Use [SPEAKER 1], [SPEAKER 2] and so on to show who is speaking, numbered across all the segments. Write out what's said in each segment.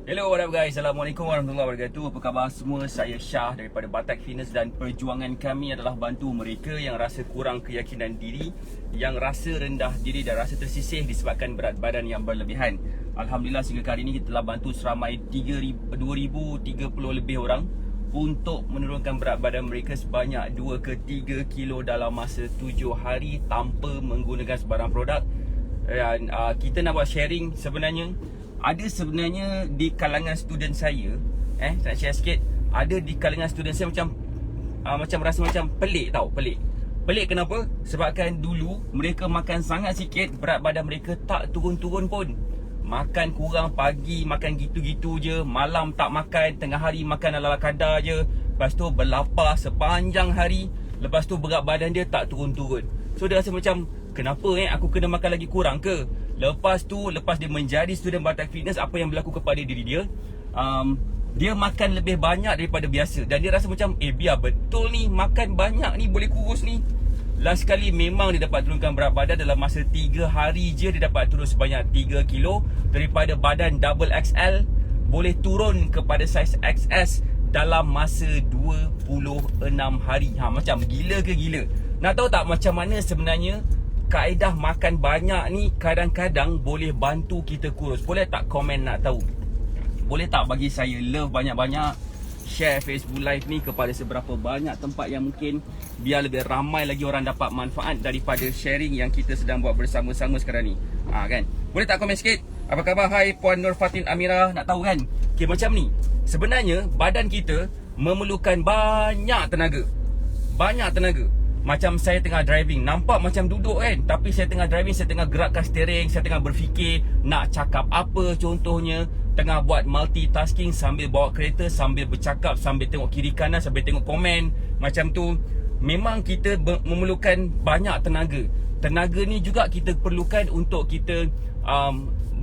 [SPEAKER 1] Hello, what up guys? Assalamualaikum warahmatullahi wabarakatuh. Apa khabar semua? Saya Syah daripada Batak Fitness dan perjuangan kami adalah bantu mereka yang rasa kurang keyakinan diri, yang rasa rendah diri dan rasa tersisih disebabkan berat badan yang berlebihan. Alhamdulillah sehingga kali ini kita telah bantu seramai 2030 lebih orang untuk menurunkan berat badan mereka sebanyak 2 ke 3 kilo dalam masa 7 hari tanpa menggunakan sebarang produk. Dan kita nak buat sharing sebenarnya. Ada sebenarnya di kalangan student saya, nak share sikit. Ada di kalangan student saya macam rasa macam pelik tau, pelik. Pelik kenapa? Sebabkan dulu mereka makan sangat sikit, berat badan mereka tak turun-turun pun. Makan kurang pagi, makan gitu-gitu je. Malam tak makan, tengah hari makan ala-ala kadar je. Lepas tu berlapar sepanjang hari. Lepas tu berat badan dia tak turun-turun. So dia rasa macam, kenapa aku kena makan lagi kurang ke? Lepas dia menjadi student Batak Fitness, apa yang berlaku kepada diri dia? Dia makan lebih banyak daripada biasa. Dan dia rasa macam, biar betul ni, makan banyak ni boleh kurus ni. Last kali memang dia dapat turunkan berat badan. Dalam masa 3 hari je dia dapat turun sebanyak 3 kilo. Daripada badan double XL boleh turun kepada saiz XS dalam masa 26 hari. Macam gila ke gila? Nak tahu tak macam mana sebenarnya kaedah makan banyak ni kadang-kadang boleh bantu kita kurus? Boleh tak komen nak tahu? Boleh tak bagi saya love banyak-banyak, share Facebook Live ni kepada seberapa banyak tempat yang mungkin, biar lebih ramai lagi orang dapat manfaat daripada sharing yang kita sedang buat bersama-sama sekarang ni. Kan? Boleh tak komen sikit? Apa khabar? Hai Puan Nur Fatin Amira, nak tahu kan? Okay, macam ni. Sebenarnya badan kita memerlukan banyak tenaga. Banyak tenaga. Macam saya tengah driving, nampak macam duduk kan, tapi saya tengah driving, saya tengah gerakkan steering, saya tengah berfikir nak cakap apa contohnya, tengah buat multitasking sambil bawa kereta, sambil bercakap, sambil tengok kiri kanan, sambil tengok komen. Macam tu. Memang kita memerlukan banyak tenaga. Tenaga ni juga kita perlukan untuk kita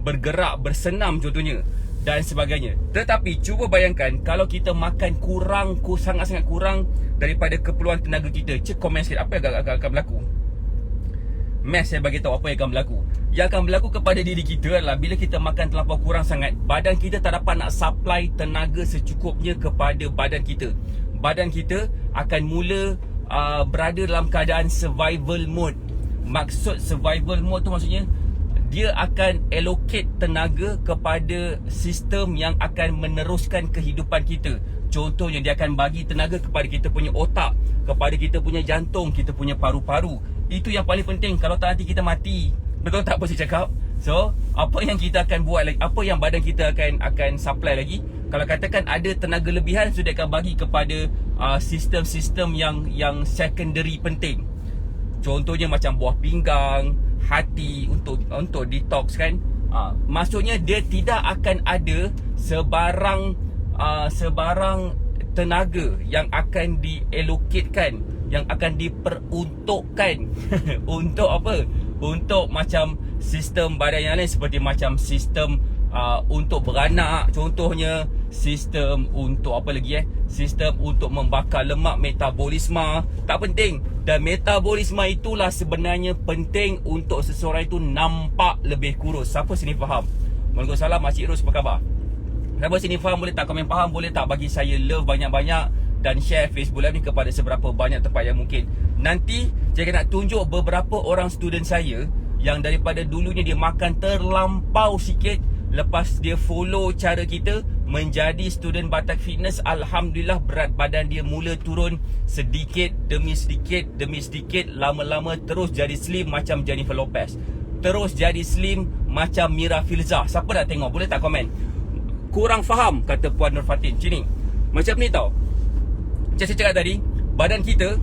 [SPEAKER 1] bergerak, bersenam contohnya dan sebagainya. Tetapi cuba bayangkan kalau kita makan kurang, sangat-sangat kurang daripada keperluan tenaga kita. Cek komen sikit apa yang akan berlaku. Saya bagi tahu apa yang akan berlaku. Yang akan berlaku kepada diri kita adalah bila kita makan terlampau kurang sangat, badan kita tak dapat nak supply tenaga secukupnya kepada badan kita. Badan kita akan mula berada dalam keadaan survival mode. Maksud survival mode tu maksudnya dia akan allocate tenaga kepada sistem yang akan meneruskan kehidupan kita. Contohnya dia akan bagi tenaga kepada kita punya otak, kepada kita punya jantung, kita punya paru-paru. Itu yang paling penting. Kalau tak nanti kita mati. Betul tak apa saya cakap? So, apa yang kita akan buat lagi? Apa yang badan kita akan supply lagi? Kalau katakan ada tenaga lebihan, so dia akan bagi kepada sistem-sistem yang secondary penting. Contohnya macam buah pinggang, hati untuk detox kan. Maksudnya dia tidak akan ada sebarang tenaga yang akan diallocate-kan, yang akan diperuntukkan untuk apa? Untuk macam sistem badan yang lain, seperti macam sistem untuk beranak contohnya, sistem untuk apa lagi sistem untuk membakar lemak, metabolisme. Tak penting. Dan metabolisme itulah sebenarnya penting untuk seseorang itu nampak lebih kurus. Siapa sini faham? Waalaikumsalam, Makcik Ros, apa khabar? Siapa sini faham? Boleh tak komen faham? Boleh tak bagi saya love banyak-banyak dan share Facebook Live ni kepada seberapa banyak tempat yang mungkin. Nanti saya nak tunjuk beberapa orang student saya yang daripada dulunya dia makan terlampau sikit, lepas dia follow cara kita menjadi student Batak Fitness, Alhamdulillah berat badan dia mula turun sedikit demi sedikit demi sedikit. Lama-lama terus jadi slim macam Jennifer Lopez, terus jadi slim macam Mira Filzah. Siapa nak tengok? Boleh tak komen? Kurang faham, kata Puan Nur Fatin. Sini. Macam ni tau. Macam saya cakap tadi, badan kita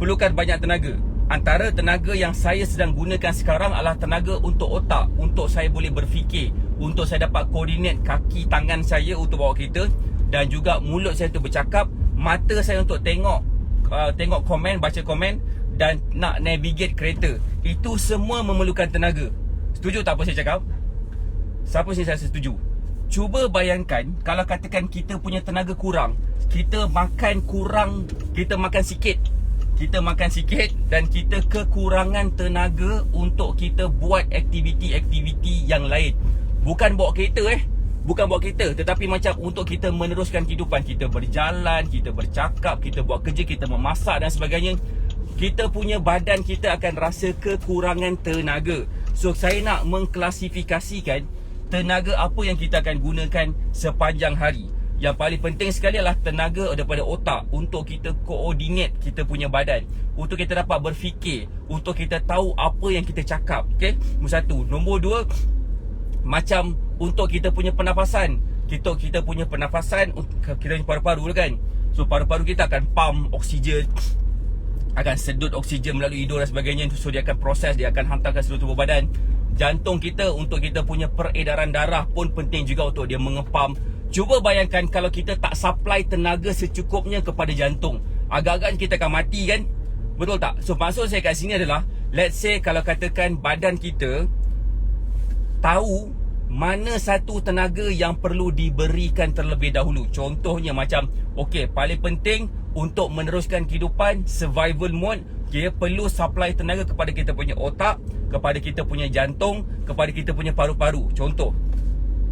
[SPEAKER 1] perlukan banyak tenaga. Antara tenaga yang saya sedang gunakan sekarang adalah tenaga untuk otak, untuk saya boleh berfikir, untuk saya dapat koordinat kaki tangan saya untuk bawa kereta, dan juga mulut saya untuk bercakap, mata saya untuk tengok komen, baca komen, dan nak navigate kereta. Itu semua memerlukan tenaga. Setuju tak apa saya cakap? Siapa sini saya setuju? Cuba bayangkan kalau katakan kita punya tenaga kurang, kita makan kurang, kita makan sikit, dan kita kekurangan tenaga untuk kita buat aktiviti-aktiviti yang lain. Bukan bawa kereta Bukan buat kita, tetapi macam untuk kita meneruskan kehidupan. Kita berjalan, kita bercakap, kita buat kerja, kita memasak dan sebagainya. Kita punya badan kita akan rasa kekurangan tenaga. So saya nak mengklasifikasikan tenaga apa yang kita akan gunakan sepanjang hari. Yang paling penting sekali adalah tenaga daripada otak untuk kita coordinate kita punya badan, untuk kita dapat berfikir, untuk kita tahu apa yang kita cakap. Okay, nombor satu. Nombor dua, macam untuk kita punya pernafasan. Kita punya pernafasan, kita punya paru-paru kan. So paru-paru kita akan pump oksigen, akan sedut oksigen melalui hidung dan sebagainya. So dia akan proses, dia akan hantarkan seluruh tubuh badan. Jantung kita, untuk kita punya peredaran darah pun penting juga untuk dia mengepam. Cuba bayangkan kalau kita tak supply tenaga secukupnya kepada jantung, agak-agak kita akan mati kan? Betul tak? So maksud saya kat sini adalah, let's say kalau katakan badan kita tahu mana satu tenaga yang perlu diberikan terlebih dahulu. Contohnya macam, okey, paling penting untuk meneruskan kehidupan, survival mode, dia perlu supply tenaga kepada kita punya otak, kepada kita punya jantung, kepada kita punya paru-paru. Contoh.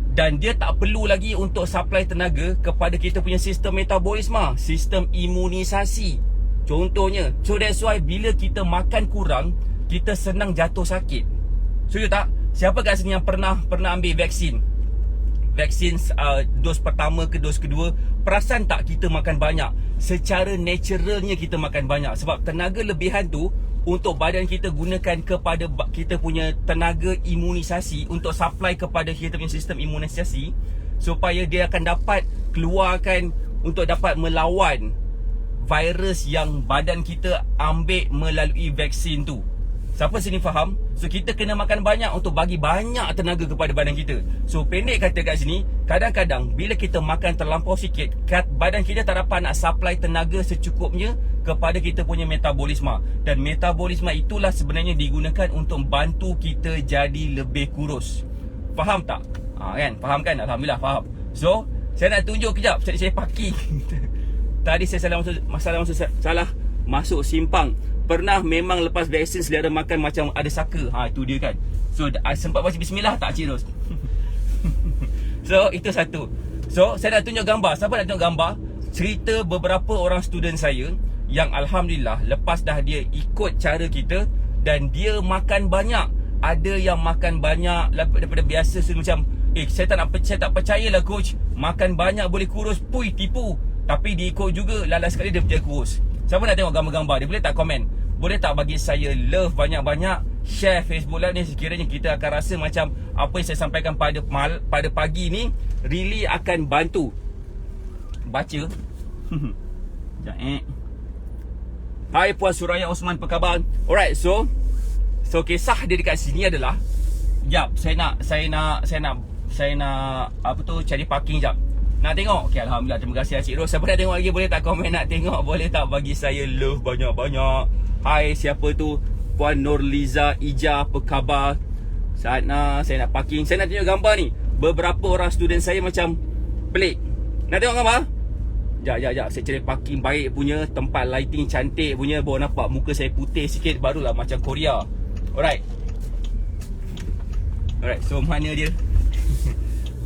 [SPEAKER 1] Dan dia tak perlu lagi untuk supply tenaga kepada kita punya sistem metabolisme, sistem imunisasi. Contohnya. So that's why bila kita makan kurang, kita senang jatuh sakit. Setuju tak? Siapa kat sini yang pernah ambil vaksin? Vaksin dos pertama ke dos kedua, perasan tak kita makan banyak? Secara naturalnya kita makan banyak. Sebab tenaga lebihan tu untuk badan kita gunakan kepada kita punya tenaga imunisasi, untuk supply kepada kita punya sistem imunisasi, supaya dia akan dapat keluarkan untuk dapat melawan virus yang badan kita ambil melalui vaksin tu. Siapa sini faham? So kita kena makan banyak untuk bagi banyak tenaga kepada badan kita. So pendek kata kat sini, kadang-kadang bila kita makan terlampau sikit, badan kita tak dapat nak supply tenaga secukupnya kepada kita punya metabolisme. Dan metabolisme itulah sebenarnya digunakan untuk bantu kita jadi lebih kurus. Faham tak? Kan? Faham kan? Alhamdulillah faham. So saya nak tunjuk kejap. Saya parking. Tadi saya salah masuk simpang. Pernah memang lepas vaksin selera makan macam ada saka. Itu dia kan. So sempat baca bismillah tak Cik Ros? So itu satu. So saya nak tunjuk gambar. Siapa nak tengok gambar? Cerita beberapa orang student saya yang alhamdulillah lepas dah dia ikut cara kita dan dia makan banyak. Ada yang makan banyak daripada biasa. So macam saya tak percayalah coach, makan banyak boleh kurus. Pui, tipu. Tapi diikut juga, lalas sekali dia berjaya kurus. Siapa nak tengok gambar-gambar dia? Boleh tak komen? Boleh tak bagi saya love banyak-banyak? Share Facebook Live ni, sekiranya kita akan rasa macam apa yang saya sampaikan pada pagi ni really akan bantu. Baca. Hai Puan Suraya Osman, apa khabar? Alright, so kisah dia dekat sini adalah, jap, saya nak apa tu, cari parking jap. Nak tengok? Okay, alhamdulillah, terima kasih Cik Ros. Siapa nak tengok lagi boleh tak komen nak tengok? Boleh tak bagi saya love banyak-banyak? Hai, siapa tu? Puan Nurliza Ija, apa khabar? Saya nak parking. Saya nak tengok gambar ni. Beberapa orang student saya macam pelik. Nak tengok gambar? Sekejap. Saya cari parking baik punya, tempat lighting cantik punya. Baru nampak muka saya putih sikit, barulah macam Korea. Alright, so mana dia?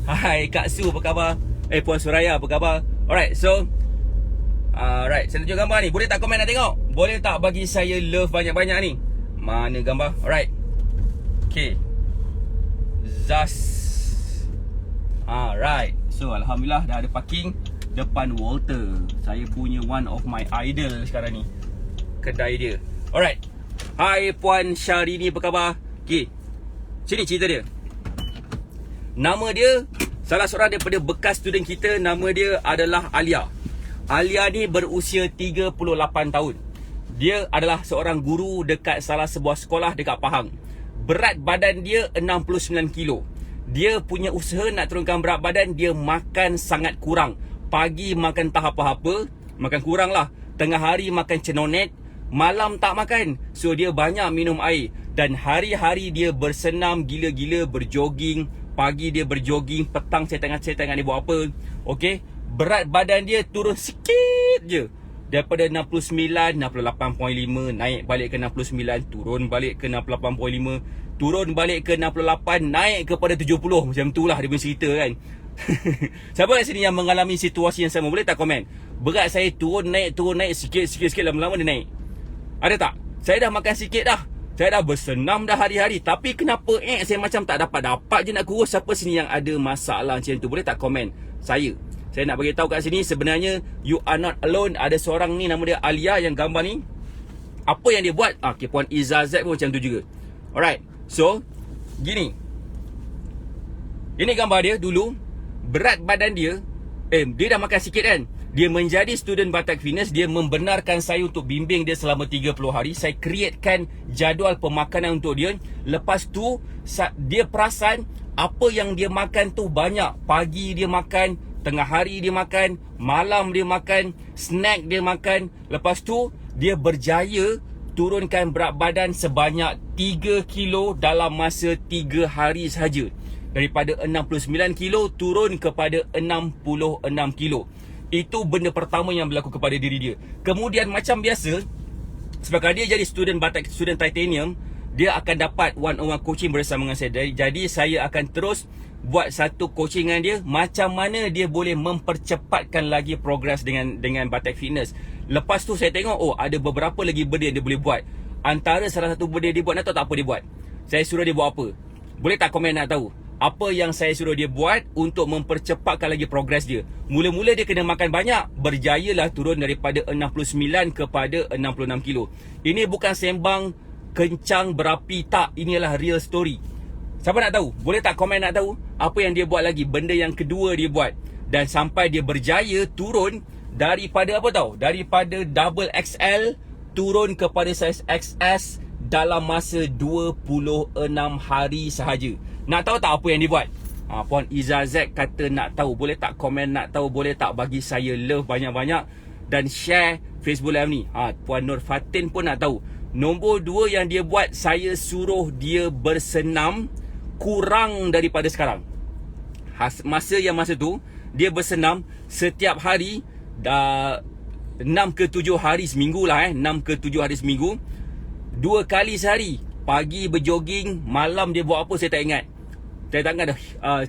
[SPEAKER 1] Hai Kak Su, apa khabar? Puan Suraya, apa khabar? Alright, so saya tunjuk gambar ni. Boleh tak komen nak tengok? Boleh tak bagi saya love banyak-banyak ni? Mana gambar? Alright. Okay, Zas. Alright, so alhamdulillah dah ada parking depan Walter. Saya punya one of my idol sekarang ni, kedai dia. Alright. Hai Puan Syahrini, apa khabar? Okay, sini cerita dia. Nama dia, salah seorang daripada bekas student kita, nama dia adalah Alia. Alia ni berusia 38 tahun. Dia adalah seorang guru dekat salah sebuah sekolah dekat Pahang. Berat badan dia 69 kilo. Dia punya usaha nak turunkan berat badan. Dia makan sangat kurang. Pagi makan tak apa-apa, makan kurang lah. Tengah hari makan cenonet, malam tak makan. So dia banyak minum air. Dan hari-hari dia bersenam gila-gila, berjoging. Pagi dia berjoging, petang saya tengah dia buat apa. Okey, berat badan dia turun sikit je. Daripada 69, 68.5, naik balik ke 69, turun balik ke 68.5, turun balik ke 68, naik kepada 70. Macam itulah dia punya cerita kan. Siapa kat sini yang mengalami situasi yang sama? Boleh tak komen? Berat saya turun naik sikit lama-lama dia naik. Ada tak? Saya dah makan sikit dah. Saya dah bersenam dah hari-hari. Tapi kenapa saya macam tak dapat je nak kurus? Siapa sini yang ada masalah macam tu? Boleh tak komen? Saya nak bagi tahu kat sini, sebenarnya you are not alone. Ada seorang ni nama dia Alia yang gambar ni. Apa yang dia buat? Okay, Puan Izzah Z pun macam tu juga. Alright. So, gini. Ini gambar dia dulu. Berat badan dia, dia dah makan sikit kan. Dia menjadi student Batak Fitness. Dia membenarkan saya untuk bimbing dia selama 30 hari. Saya createkan jadual pemakanan untuk dia. Lepas tu dia perasan apa yang dia makan tu banyak. Pagi dia makan, tengah hari dia makan, malam dia makan, snack dia makan. Lepas tu dia berjaya turunkan berat badan sebanyak 3 kilo dalam masa 3 hari sahaja. Daripada 69 kilo turun kepada 66 kilo. Itu benda pertama yang berlaku kepada diri dia. Kemudian macam biasa, sebab dia jadi student titanium, dia akan dapat one-on-one coaching bersama dengan saya. Jadi saya akan terus buat satu coaching dengan dia, macam mana dia boleh mempercepatkan lagi progres dengan Batak Fitness. Lepas tu saya tengok, ada beberapa lagi benda yang dia boleh buat. Antara salah satu benda dia buat, nak tahu tak apa dia buat? Saya suruh dia buat apa? Boleh tak komen nak tahu? Apa yang saya suruh dia buat untuk mempercepatkan lagi progres dia. Mula-mula dia kena makan banyak, berjayalah turun daripada 69 kepada 66 kilo. Ini bukan sembang kencang berapi, tak. Inilah real story. Siapa nak tahu? Boleh tak komen nak tahu apa yang dia buat lagi? Benda yang kedua dia buat. Dan sampai dia berjaya turun daripada apa tahu? Daripada double XL turun kepada saiz XS dalam masa 26 hari sahaja. Nak tahu tak apa yang dia buat? Puan Izzah Z kata nak tahu. Boleh tak komen nak tahu? Boleh tak bagi saya love banyak-banyak dan share Facebook Live ni? Puan Nur Fatin pun nak tahu. Nombor 2 yang dia buat, saya suruh dia bersenam kurang daripada sekarang. Masa tu dia bersenam setiap hari, dah 6 ke 7 hari seminggu lah 6 ke 7 hari seminggu, 2 kali sehari. Pagi berjoging, malam dia buat apa saya tak ingat. Saya tak ingat dah.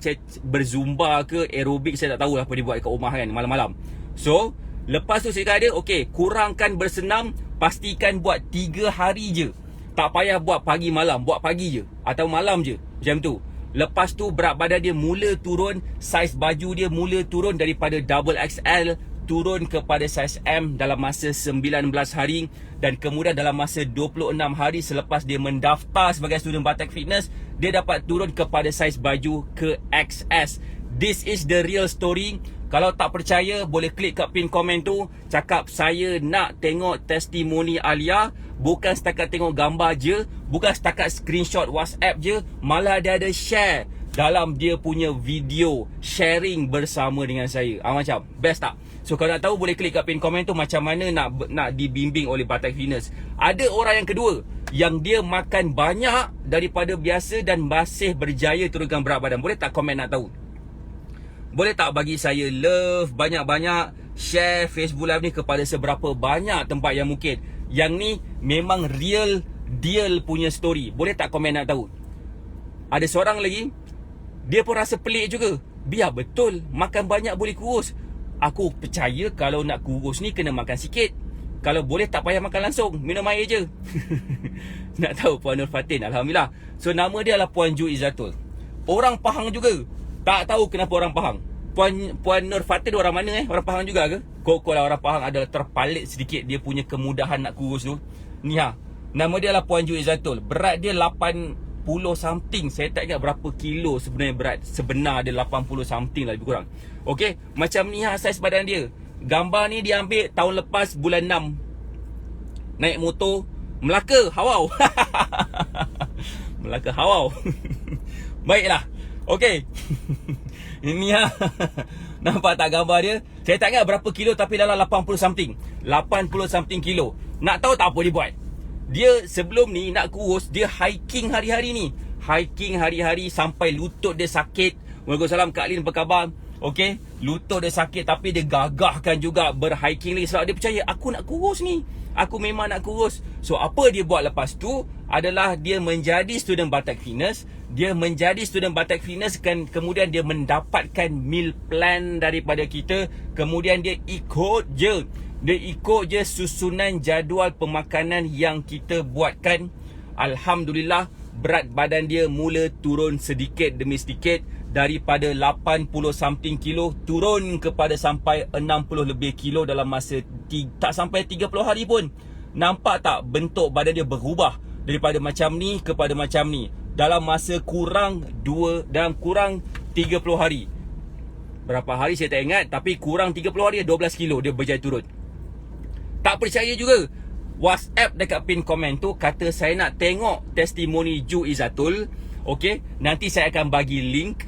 [SPEAKER 1] Saya berzumba ke aerobik, saya tak tahu apa dia buat kat rumah kan malam-malam. So lepas tu saya kata dia, okay, kurangkan bersenam, pastikan buat 3 hari je. Tak payah buat pagi malam, buat pagi je atau malam je, macam tu. Lepas tu berat badan dia mula turun, saiz baju dia mula turun daripada double XL turun kepada saiz M dalam masa 19 hari. Dan kemudian dalam masa 26 hari selepas dia mendaftar sebagai student Batak Fitness, dia dapat turun kepada saiz baju ke XS. This is the real story. Kalau tak percaya, boleh klik kat pin komen tu, cakap saya nak tengok testimoni Alia. Bukan setakat tengok gambar je, bukan setakat screenshot WhatsApp je, malah dia ada share dalam dia punya video sharing bersama dengan saya. Macam best tak? So kalau nak tahu, boleh klik kat pin komen tu macam mana nak dibimbing oleh Batak Fitness. Ada orang yang kedua yang dia makan banyak daripada biasa dan masih berjaya turunkan berat badan. Boleh tak komen nak tahu? Boleh tak bagi saya love banyak-banyak, share Facebook Live ni kepada seberapa banyak tempat yang mungkin. Yang ni memang real deal punya story. Boleh tak komen nak tahu? Ada seorang lagi, dia pun rasa pelik juga. Biar betul makan banyak boleh kurus. Aku percaya kalau nak kurus ni kena makan sikit. Kalau boleh tak payah makan langsung, minum air je. Nak tahu Puan Nur Fatin? Alhamdulillah. So nama dia adalah Puan Ju Izzatul. Orang Pahang juga. Tak tahu kenapa orang Pahang. Puan Nur Fatin orang mana Orang Pahang juga ke? Kok lah orang Pahang adalah terpalit sedikit dia punya kemudahan nak kurus tu. Ni nama dia adalah Puan Ju Izzatul. Berat dia 80 something. Saya tak ingat berapa kilo sebenarnya berat. Sebenar dia 80 something lah lebih kurang. Okey, macam ni saiz badan dia. Gambar ni dia ambil tahun lepas bulan 6. Naik motor Melaka, Hawau. Melaka, Hawau. Baiklah. Okey. Ini nampak tak gambar dia? Saya tak ingat berapa kilo tapi dalam 80 something. 80 something kilo. Nak tahu tak apa dia buat? Dia sebelum ni nak kurus, dia hiking hari-hari ni. Hiking hari-hari sampai lutut dia sakit. Waalaikumsalam Kak Lin, apa khabar? Okey, lutut dia sakit tapi dia gagahkan juga berhiking lagi sebab dia percaya aku nak kurus ni. Aku memang nak kurus. So apa dia buat lepas tu adalah dia menjadi student Batak Fitness. dia menjadi student Batak Fitness kan, kemudian dia mendapatkan meal plan daripada kita, kemudian dia ikut je susunan jadual pemakanan yang kita buatkan. Alhamdulillah, berat badan dia mula turun sedikit demi sedikit, daripada 80 something kilo turun kepada sampai 60 lebih kilo dalam masa tak sampai 30 hari pun. Nampak tak bentuk badan dia berubah daripada macam ni kepada macam ni dalam masa kurang 30 hari. Berapa hari saya tak ingat, tapi kurang 30 hari 12 kilo dia berjaya turun. Tak percaya juga, WhatsApp dekat pin komen tu kata saya nak tengok testimoni Ju Izzatul. Okey, nanti saya akan bagi link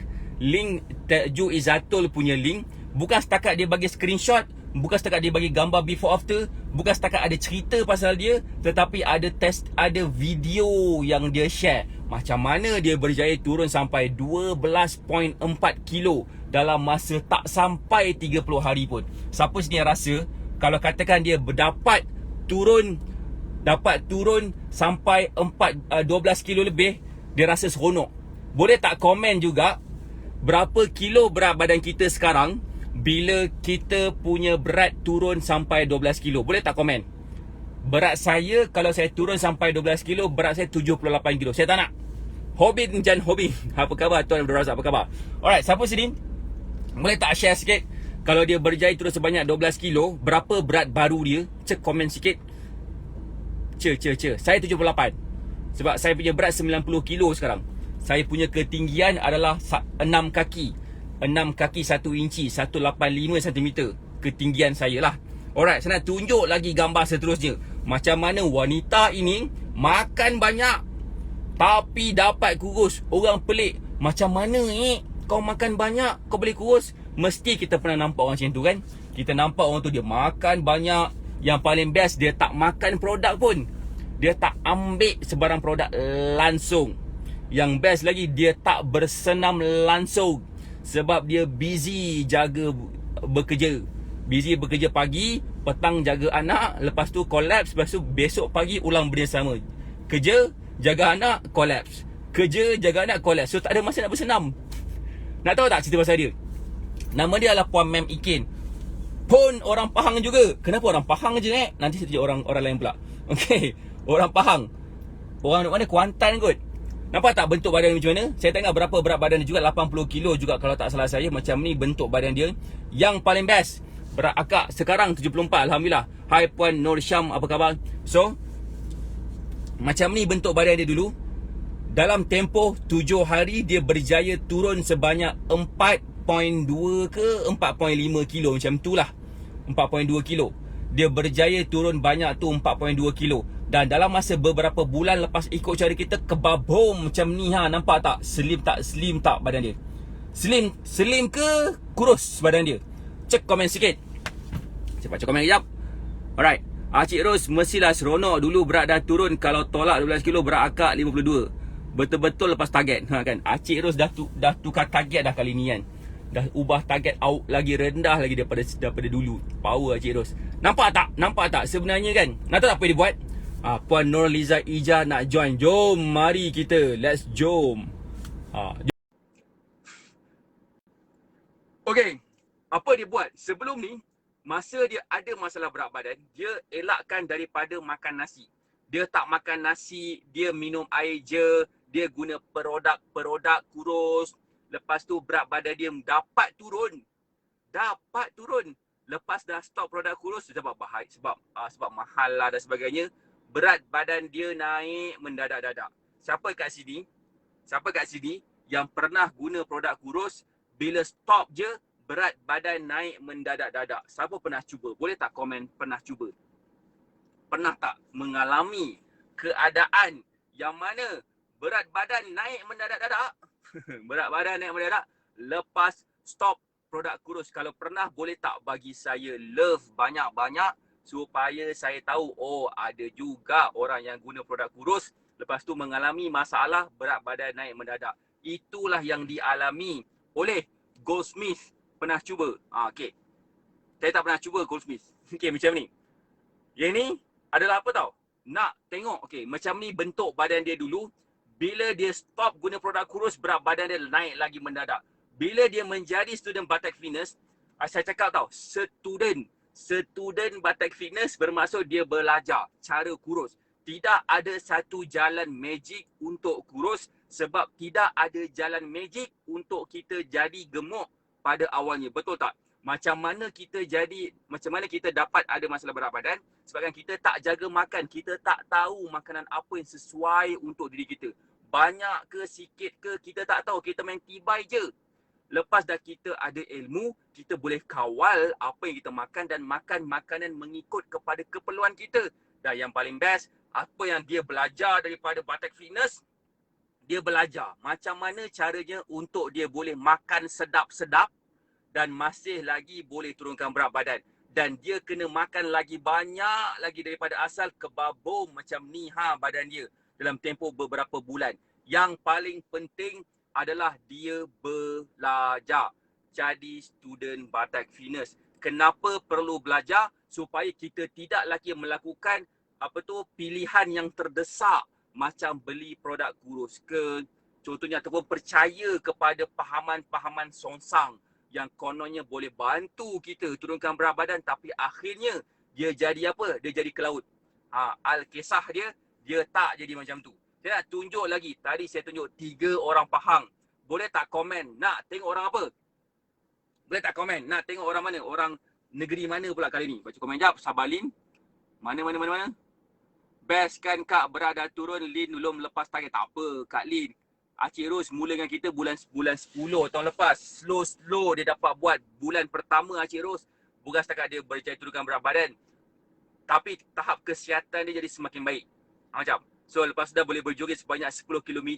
[SPEAKER 1] Ju Izzatul punya link. Bukan setakat dia bagi screenshot, bukan setakat dia bagi gambar before after, bukan setakat ada cerita pasal dia, tetapi ada video yang dia share macam mana dia berjaya turun sampai 12.4 kilo dalam masa tak sampai 30 hari pun. Siapa sini yang rasa kalau katakan dia dapat turun sampai 12 kilo lebih, dia rasa seronok? Boleh tak komen juga berapa kilo berat badan kita sekarang bila kita punya berat turun sampai 12 kilo? Boleh tak komen? Berat saya, kalau saya turun sampai 12 kilo, berat saya 78 kilo. Saya tak nak. Hobin Jan Hobin, apa khabar Tuan Abdul Razak, apa khabar? Alright, siapa sini boleh tak share sikit, kalau dia berjaya turun sebanyak 12 kilo, berapa berat baru dia? Cek komen sikit. Saya 78. Sebab saya punya berat 90 kilo sekarang. Saya punya ketinggian adalah 6 kaki 1 inci, 185 cm ketinggian saya lah. Alright, saya nak tunjuk lagi gambar seterusnya. Macam mana wanita ini makan banyak tapi dapat kurus. Orang pelik, macam mana kau makan banyak kau boleh kurus? Mesti kita pernah nampak orang macam tu kan. Kita nampak orang tu dia makan banyak, yang paling best dia tak makan produk pun, dia tak ambil sebarang produk langsung. Yang best lagi, dia tak bersenam langsung sebab dia busy bekerja. Busy bekerja pagi, petang jaga anak, lepas tu collapse, lepas tu besok pagi ulang benda sama. Kerja, jaga anak, collapse. Kerja, jaga anak, collapse. So tak ada masa nak bersenam. Nak tahu tak cerita pasal dia? Nama dia adalah Puan Mem Ikin. Pun orang Pahang juga. Kenapa orang Pahang je Nanti saya tunjuk orang lain pula. Okey, orang Pahang. Orang mana? Kuantan kot. Nampak tak bentuk badan macam mana? Saya tengok berapa berat badan dia juga, 80 kilo juga kalau tak salah saya. Macam ni bentuk badan dia. Yang paling best, berat akak sekarang 74, Alhamdulillah. Hai Puan Nur Syam, apa khabar? So, macam ni bentuk badan dia dulu. Dalam tempoh 7 hari, dia berjaya turun sebanyak 4.2 ke 4.5 kilo. Macam tu lah, 4.2 kilo. Dia berjaya turun banyak tu, 4.2 kilo. Dan dalam masa beberapa bulan lepas ikut cara kita, kebabom macam ni nampak tak? Slim tak badan dia? Slim ke kurus badan dia? Cek komen sikit. Saya baca komen kejap. Alright, Cik Ros, mestilah seronok. Dulu berat dah turun, kalau tolak 12 kilo, berat akak 52. Betul-betul lepas target kan? Cik Ros dah tukar target dah kali ni kan. Dah ubah target out lagi rendah lagi daripada dulu. Power Cik Ros. Nampak tak sebenarnya kan? Nak tahu apa dia buat? Puan Nur Liza Ija nak join. Jom, mari kita. Let's jom. Okay, apa dia buat? Sebelum ni, masa dia ada masalah berat badan, dia elakkan daripada makan nasi. Dia tak makan nasi, dia minum air je, dia guna produk kurus. Lepas tu berat badan dia dapat turun. Lepas dah stop produk kurus sebab mahal lah dan sebagainya, berat badan dia naik mendadak-dadak. Siapa kat sini yang pernah guna produk kurus, bila stop je berat badan naik mendadak-dadak? Siapa pernah cuba? Boleh tak komen pernah cuba? Pernah tak mengalami keadaan yang mana berat badan naik mendadak-dadak? Berat badan naik mendadak lepas stop produk kurus. Kalau pernah, boleh tak bagi saya love banyak-banyak supaya saya tahu, oh ada juga orang yang guna produk kurus lepas tu mengalami masalah berat badan naik mendadak. Itulah yang dialami oleh Goldsmith. Pernah cuba? Okey. Saya tak pernah cuba Goldsmith. Okey, macam ni. Yang ni adalah apa tau? Nak tengok, okey, macam ni bentuk badan dia dulu. Bila dia stop guna produk kurus, berat badan dia naik lagi mendadak. Bila dia menjadi student Batak Fitness, saya cakap tau, student Batak Fitness bermaksud dia belajar cara kurus. Tidak ada satu jalan magic untuk kurus sebab tidak ada jalan magic untuk kita jadi gemuk pada awalnya. Betul tak? Macam mana kita dapat ada masalah berat badan? Sebabkan kita tak jaga makan, kita tak tahu makanan apa yang sesuai untuk diri kita. Banyak ke sikit ke kita tak tahu, kita main tibai je. Lepas dah kita ada ilmu, kita boleh kawal apa yang kita makan dan makan makanan mengikut kepada keperluan kita. Dan yang paling best, apa yang dia belajar daripada Batak Fitness, dia belajar macam mana caranya untuk dia boleh makan sedap-sedap dan masih lagi boleh turunkan berat badan. Dan dia kena makan lagi banyak lagi daripada asal, kebabong macam ni badan dia dalam tempoh beberapa bulan. Yang paling penting adalah dia belajar jadi student Batak Fitness. Kenapa perlu belajar? Supaya kita tidak lagi melakukan pilihan yang terdesak macam beli produk kurus ke contohnya, ataupun percaya kepada pahaman-pahaman songsang yang kononnya boleh bantu kita turunkan berat badan, tapi akhirnya dia jadi apa? Dia jadi ke laut. Al-kisah dia tak jadi macam tu. Saya nak tunjuk lagi. Tadi saya tunjuk 3 orang Pahang. Boleh tak komen? Nak tengok orang apa? Boleh tak komen? Nak tengok orang mana? Orang negeri mana pula kali ni? Baca komen jap. Sabalin. Mana? Best kan Kak, berada turun, Lin belum lepas target. Tak apa Kak Lin. Acik Ros mula dengan kita bulan 10 tahun lepas. Slow dia dapat buat. Bulan pertama Acik Ros, bukan setakat dia berjaya turunkan berat badan, tapi tahap kesihatan dia jadi semakin baik. Macam. So lepas dah boleh berjoget sebanyak 10 km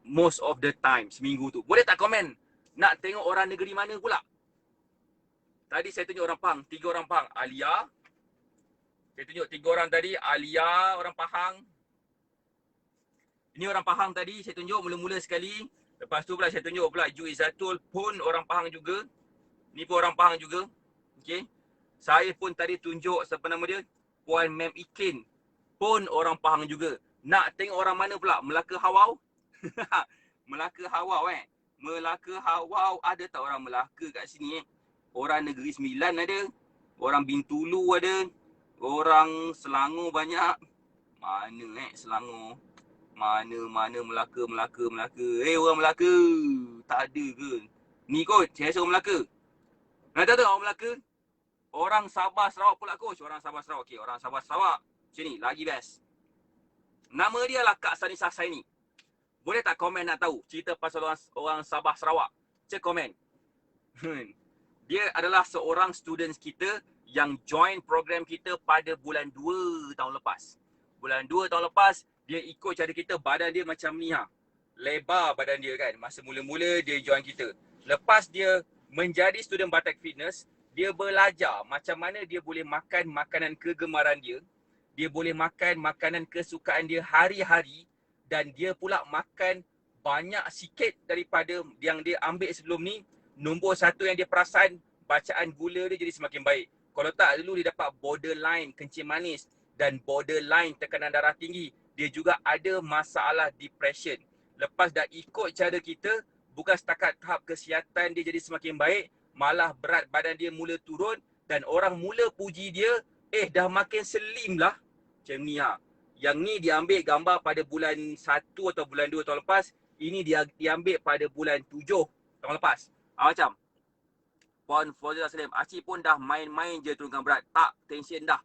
[SPEAKER 1] most of the time seminggu tu. Boleh tak komen? Nak tengok orang negeri mana pula? Tadi saya tunjuk orang Pahang, 3 orang Pahang. Alia. Saya tunjuk 3 orang tadi. Alia, orang Pahang. Ini orang Pahang tadi, saya tunjuk mula-mula sekali. Lepas tu pula saya tunjuk pula Ju Izzatul pun orang Pahang juga. Ni pun orang Pahang juga. Okey. Saya pun tadi tunjuk siapa nama dia? Puan Mem Ikin. Pun orang Pahang juga. Nak tengok orang mana pula? Melaka Hawau? Melaka Hawau Melaka Hawau, ada tak orang Melaka kat sini Orang Negeri Sembilan ada. Orang Bintulu ada. Orang Selangor banyak. Mana Selangor? Mana Melaka. Orang Melaka. Tak ada ke? Ni kot, saya rasa orang Melaka. Nak tahu tak orang Melaka? Orang Sabah Sarawak pula coach. Orang Sabah Sarawak. Okey, orang Sabah Sarawak. Macam ni, lagi best. Nama dia lah Kak Sanisah Saini. Boleh tak komen nak tahu cerita pasal orang Sabah Sarawak? Cek komen. Dia adalah seorang student kita yang join program kita pada bulan 2 tahun lepas. Bulan 2 tahun lepas, dia ikut cara kita, badan dia macam ni lebar badan dia kan. Masa mula-mula dia join kita. Lepas dia menjadi student Batak Fitness, dia belajar macam mana dia boleh makan makanan kegemaran dia. Dia boleh makan makanan kesukaan dia hari-hari. Dan dia pula makan banyak sikit daripada yang dia ambil sebelum ni. Nombor 1 yang dia perasan, bacaan gula dia jadi semakin baik. Kalau tak, dulu dia dapat borderline kencing manis dan borderline tekanan darah tinggi. Dia juga ada masalah depression. Lepas dah ikut cara kita, bukan setakat tahap kesihatan dia jadi semakin baik, malah berat badan dia mula turun dan orang mula puji dia, dah makin slim lah. Macam ni Yang ni dia ambil gambar pada bulan 1 atau bulan 2 tahun lepas. Ini dia ambil pada bulan 7 tahun lepas. Macam Puan Fauziah Salim, Acik pun dah main-main je turunkan berat. Tak tension dah.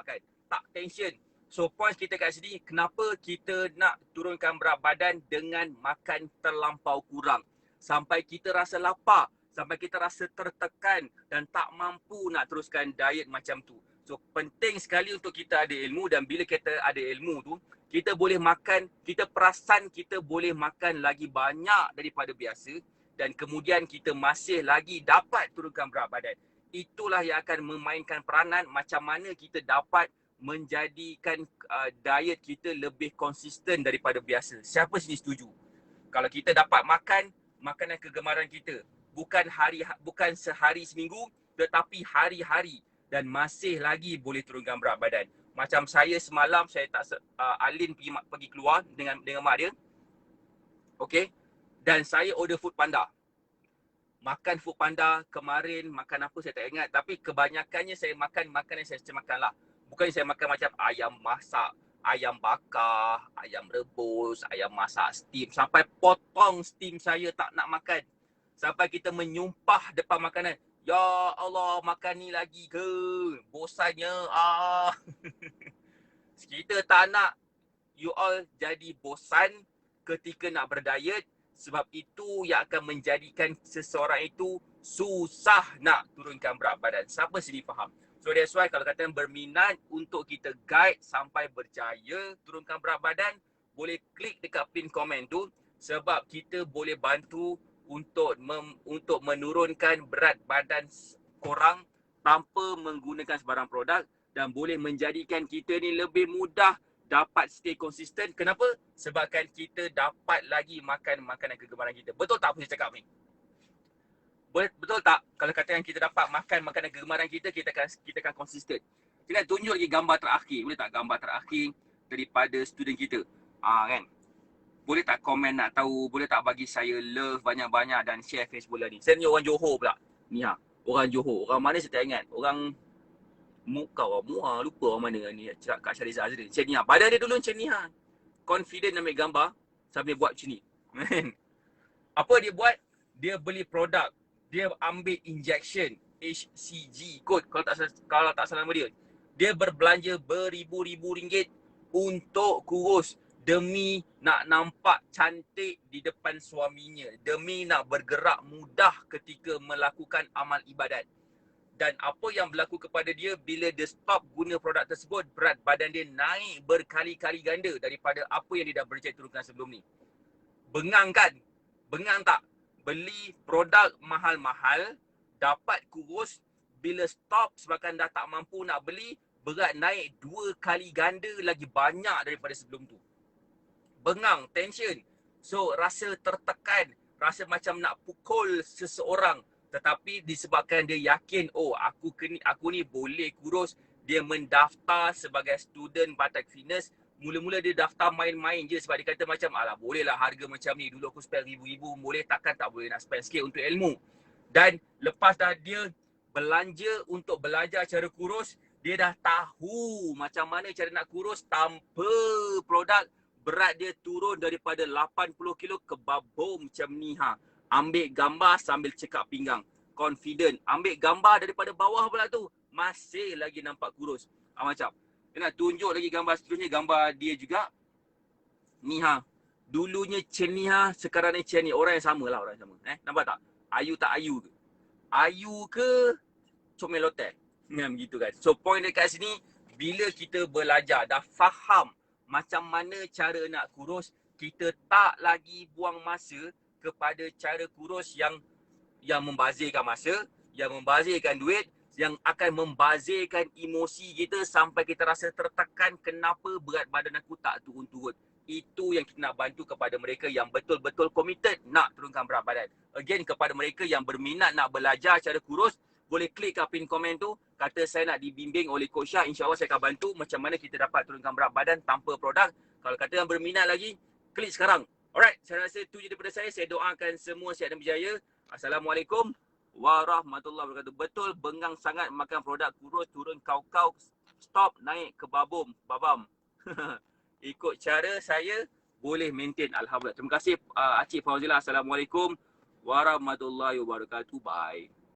[SPEAKER 1] Kan? Tak tension. So point kita kat sini, kenapa kita nak turunkan berat badan dengan makan terlampau kurang. Sampai kita rasa lapar, sampai kita rasa tertekan dan tak mampu nak teruskan diet macam tu. So penting sekali untuk kita ada ilmu, dan bila kita ada ilmu tu, kita boleh makan, kita perasan kita boleh makan lagi banyak daripada biasa. Dan kemudian kita masih lagi dapat turunkan berat badan. Itulah yang akan memainkan peranan macam mana kita dapat menjadikan diet kita lebih konsisten daripada biasa. Siapa sini setuju? Kalau kita dapat makan makanan kegemaran kita, bukan sehari seminggu, tetapi hari-hari, dan masih lagi boleh turunkan berat badan. Macam saya semalam saya tak Alin pergi keluar dengan mak dia. Okey. Dan saya order food panda. Makan food panda kemarin, makan apa saya tak ingat, tapi kebanyakannya saya makan makanan yang saya makan lah. Bukan saya makan macam ayam masak, ayam bakar, ayam rebus, ayam masak steam, sampai potong steam saya tak nak makan. Sampai kita menyumpah depan makanan, ya Allah, makan ni lagi ke? Bosannya Kita tak nak you all jadi bosan ketika nak berdiet. Sebab itu yang akan menjadikan seseorang itu susah nak turunkan berat badan. Siapa sini faham? So that's why kalau kata berminat untuk kita guide sampai berjaya turunkan berat badan, boleh klik dekat pin komen tu. Sebab kita boleh bantu untuk menurunkan berat badan korang tanpa menggunakan sebarang produk. Dan boleh menjadikan kita ni lebih mudah dapat stay konsisten. Kenapa? Sebabkan kita dapat lagi makan makanan kegemaran kita. Betul tak apa saya cakap ni? Betul tak? Kalau katakan kita dapat makan makanan kegemaran kita, kita akan konsisten. Kita tunjuk lagi gambar terakhir. Boleh tak gambar terakhir daripada student kita? Kan? Boleh tak komen nak tahu? Boleh tak bagi saya love banyak-banyak dan share Facebook lah ni? Saya ni orang Johor pula. Ni orang Johor. Orang mana saya tak ingat. Orang muka orang muar, lupa orang mana ni cakap Kak Syariza Azrin. Macam ni badan dia dulu macam ni confident ambil gambar sambil buat macam ni. Apa dia buat? Dia beli produk. Dia ambil injection HCG kot kalau tak salah nama dia. Dia berbelanja beribu-ribu ringgit untuk kurus demi nak nampak cantik di depan suaminya, demi nak bergerak mudah ketika melakukan amal ibadat. Dan apa yang berlaku kepada dia bila dia stop guna produk tersebut, berat badan dia naik berkali-kali ganda daripada apa yang dia dah berjaya turunkan sebelum ni. Bengang kan? Bengang tak? Beli produk mahal-mahal, dapat kurus, bila stop sebabkan dah tak mampu nak beli, berat naik 2 kali ganda lagi banyak daripada sebelum tu. Bengang, tension. So rasa tertekan, rasa macam nak pukul seseorang. Tetapi disebabkan dia yakin, aku ni boleh kurus, dia mendaftar sebagai student Batak Fitness. Mula-mula dia daftar main-main je sebab dia kata macam, alah bolehlah harga macam ni, dulu aku spend ribu-ribu, boleh takkan tak boleh nak spend sikit untuk ilmu. Dan lepas dah dia belanja untuk belajar cara kurus, dia dah tahu macam mana cara nak kurus tanpa produk. Berat dia turun daripada 80 kilo ke babom macam ni Ambil gambar sambil cekak pinggang. Confident. Ambil gambar daripada bawah pula tu. Masih lagi nampak kurus. Macam. Dia nak tunjuk lagi gambar seterusnya. Gambar dia juga. Ni Dulunya macam ni sekarang ni macam ni. Orang yang sama lah. Orang yang sama. Nampak tak? Ayu tak ayu ke? Ayu ke comelote? Begitu kan. So point dekat sini. Bila kita belajar. Dah faham macam mana cara nak kurus. Kita tak lagi buang masa kepada cara kurus yang membazirkan masa, yang membazirkan duit, yang akan membazirkan emosi kita sampai kita rasa tertekan kenapa berat badan aku tak turun-turun. Itu yang kita nak bantu kepada mereka yang betul-betul committed nak turunkan berat badan. Again, kepada mereka yang berminat nak belajar cara kurus, boleh klik kat pin komen tu, kata saya nak dibimbing oleh Coach Syah, insya-Allah saya akan bantu macam mana kita dapat turunkan berat badan tanpa produk. Kalau kata yang berminat lagi, klik sekarang. Alright, saya rasa itu je daripada saya. Saya doakan semua sihat dan berjaya. Assalamualaikum warahmatullahi wabarakatuh. Betul, bengang sangat makan produk kurus, turun kau-kau, stop, naik ke babam. Ikut cara saya, boleh maintain. Alhamdulillah. Terima kasih Acik Fauzilah. Assalamualaikum warahmatullahi wabarakatuh. Bye.